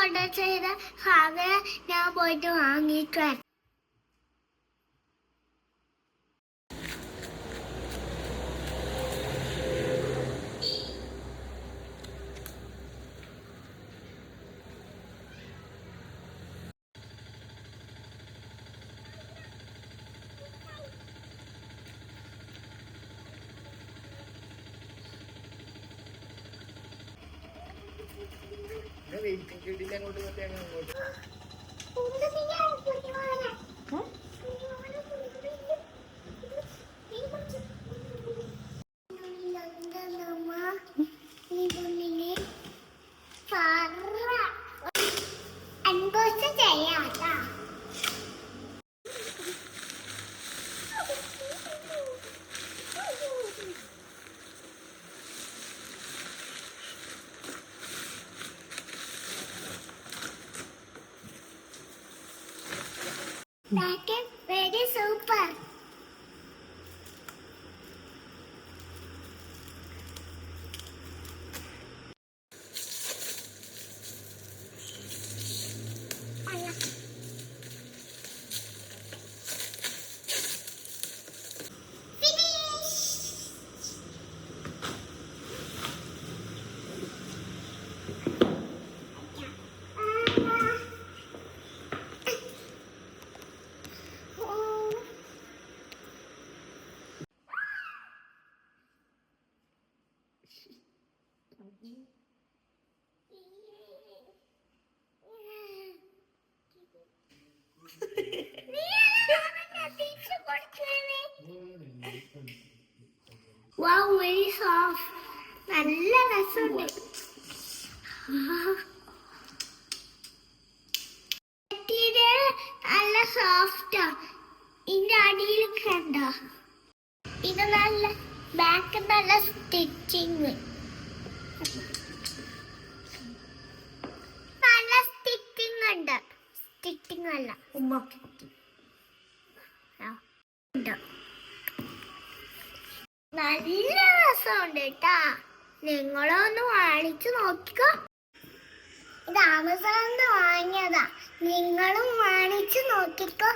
Order ചെയ്ത സാധനം ഞാൻ പോയിട്ട് വാങ്ങിയിട്ട് വരാം. That is very super. Wow, very soft. നല്ല രസമുണ്ട്. മെറ്റീരിയൽ നല്ല സോഫ്റ്റാ. ഇതിന്റെ അടിയിൽ കണ്ടോ? ഇത് നല്ല ബാക്ക് നല്ല സ്റ്റിച്ചിങ്. നല്ല സ്റ്റിച്ചിങ് ഉണ്ട്. സ്റ്റിച്ചിങ് അല്ല നല്ല രസമുണ്ട് കേട്ടാ. നിങ്ങളൊന്ന് വാങ്ങിച്ചു നോക്കിക്കോ. ഇത് ആമസോണിന്ന് വാങ്ങിയതാ. നിങ്ങളും വാങ്ങിച്ചു നോക്കിക്കോ.